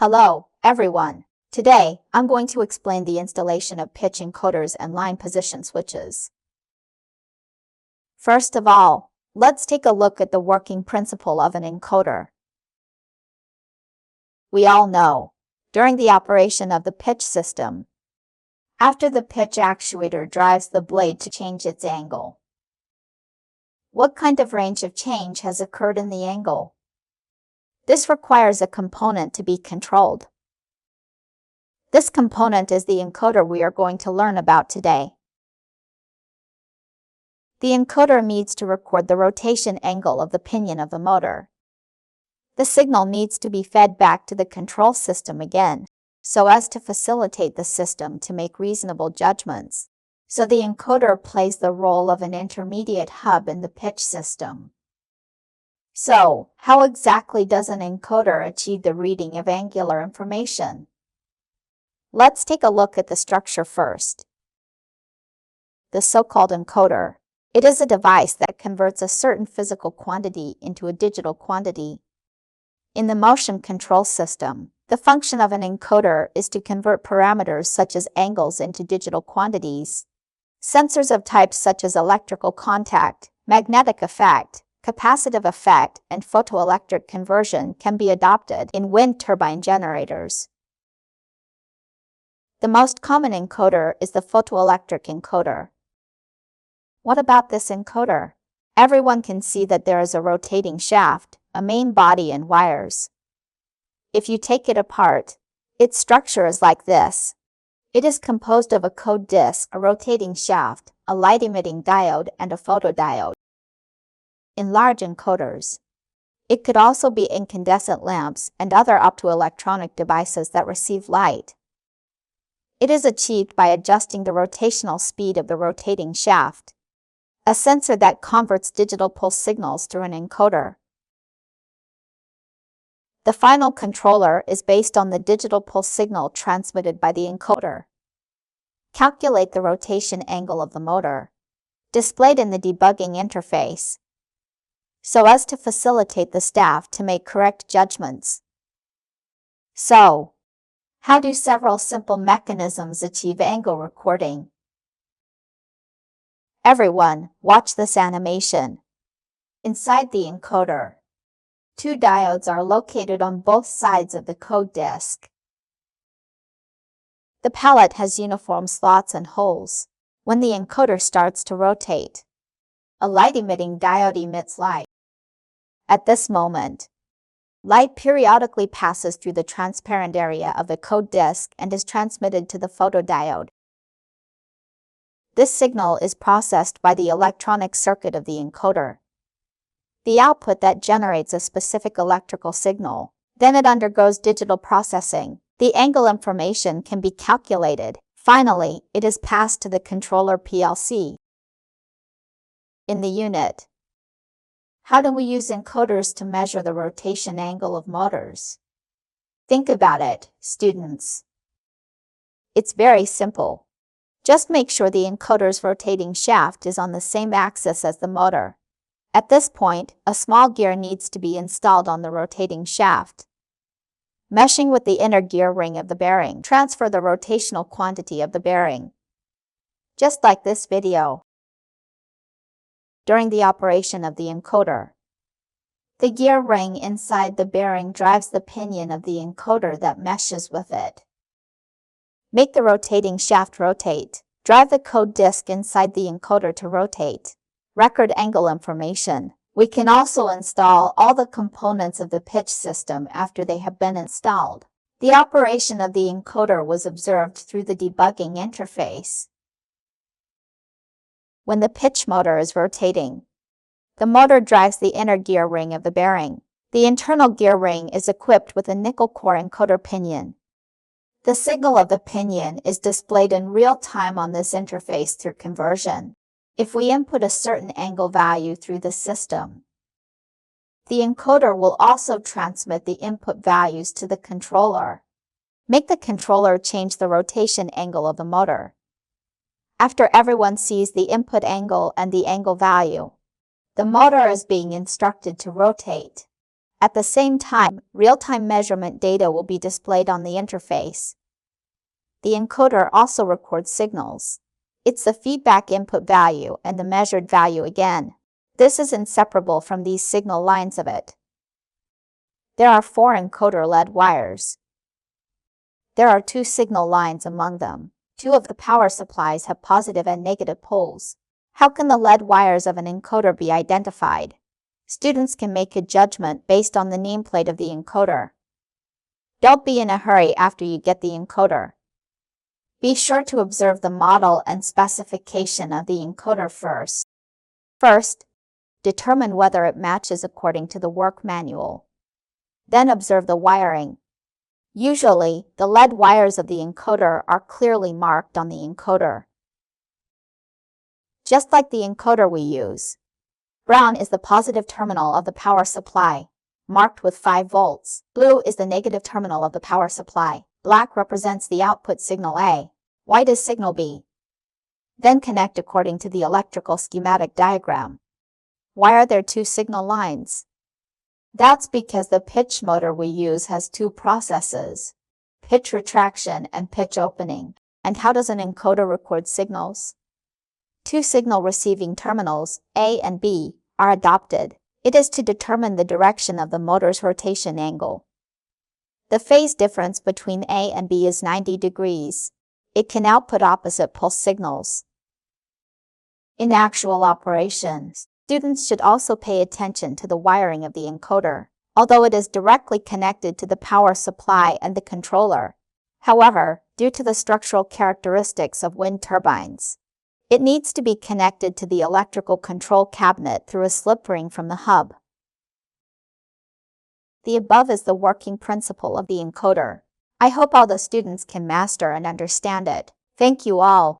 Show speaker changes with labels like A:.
A: Hello, everyone. Today, I'm going to explain the installation of pitch encoders and line position switches. First of all, let's take a look at the working principle of an encoder. We all know, during the operation of the pitch system, after the pitch actuator drives the blade to change its angle, what kind of range of change has occurred in the angle? This requires a component to be controlled. This component is the encoder we are going to learn about today. The encoder needs to record the rotation angle of the pinion of the motor. The signal needs to be fed back to the control system again, so as to facilitate the system to make reasonable judgments. So the encoder plays the role of an intermediate hub in the pitch system. So, how exactly does an encoder achieve the reading of angular information? Let's take a look at the structure first. The so-called encoder. It is a device that converts a certain physical quantity into a digital quantity. In the motion control system, the function of an encoder is to convert parameters such as angles into digital quantities. Sensors of types such as electrical contact, magnetic effect, capacitive effect, and photoelectric conversion can be adopted in wind turbine generators. The most common encoder is the photoelectric encoder. What about this encoder? Everyone can see that there is a rotating shaft, a main body, and wires. If you take it apart, its structure is like this. It is composed of a code disk, a rotating shaft, a light-emitting diode, and a photodiode. In large encoders, it could also be incandescent lamps and other optoelectronic devices that receive light. It is achieved by adjusting the rotational speed of the rotating shaft, a sensor that converts digital pulse signals through an encoder. The final controller is based on the digital pulse signal transmitted by the encoder. Calculate the rotation angle of the motor, displayed in the debugging interface, so as to facilitate the staff to make correct judgments. So, how do several simple mechanisms achieve angle recording? Everyone, watch this animation. Inside the encoder, two diodes are located on both sides of the code disk. The palette has uniform slots and holes. When the encoder starts to rotate, a light-emitting diode emits light. At this moment, light periodically passes through the transparent area of the code disk and is transmitted to the photodiode. This signal is processed by the electronic circuit of the encoder, the output that generates a specific electrical signal. Then it undergoes digital processing. The angle information can be calculated. Finally, it is passed to the controller PLC. In the unit, how do we use encoders to measure the rotation angle of motors? Think about it, students. It's very simple. Just make sure the encoder's rotating shaft is on the same axis as the motor. At this point, a small gear needs to be installed on the rotating shaft. Meshing with the inner gear ring of the bearing, transfer the rotational quantity of the bearing. Just like this video. During the operation of the encoder, the gear ring inside the bearing drives the pinion of the encoder that meshes with it. Make the rotating shaft rotate. Drive the code disk inside the encoder to rotate. Record angle information. We can also install all the components of the pitch system after they have been installed. The operation of the encoder was observed through the debugging interface. When the pitch motor is rotating, the motor drives the inner gear ring of the bearing. The internal gear ring is equipped with a nickel core encoder pinion. The signal of the pinion is displayed in real time on this interface through conversion. If we input a certain angle value through the system, the encoder will also transmit the input values to the controller. Make the controller change the rotation angle of the motor. After everyone sees the input angle and the angle value, the motor is being instructed to rotate. At the same time, real-time measurement data will be displayed on the interface. The encoder also records signals. It's the feedback input value and the measured value again. This is inseparable from these signal lines of it. There are 4 encoder LED wires. There are 2 signal lines among them. 2 of the power supplies have positive and negative poles. How can the LED wires of an encoder be identified? Students can make a judgment based on the nameplate of the encoder. Don't be in a hurry after you get the encoder. Be sure to observe the model and specification of the encoder first. First, determine whether it matches according to the work manual. Then observe the wiring. Usually, the LED wires of the encoder are clearly marked on the encoder. Just like the encoder we use. Brown is the positive terminal of the power supply, marked with 5 volts. Blue is the negative terminal of the power supply. Black represents the output signal A. White is signal B. Then connect according to the electrical schematic diagram. Why are there 2 signal lines? That's because the pitch motor we use has 2 processes, pitch retraction and pitch opening. And how does an encoder record signals? 2 signal receiving terminals, A and B, are adopted. It is to determine the direction of the motor's rotation angle. The phase difference between A and B is 90 degrees. It can output opposite pulse signals. In actual operations, students should also pay attention to the wiring of the encoder, although it is directly connected to the power supply and the controller. However, due to the structural characteristics of wind turbines, it needs to be connected to the electrical control cabinet through a slip ring from the hub. The above is the working principle of the encoder. I hope all the students can master and understand it. Thank you all.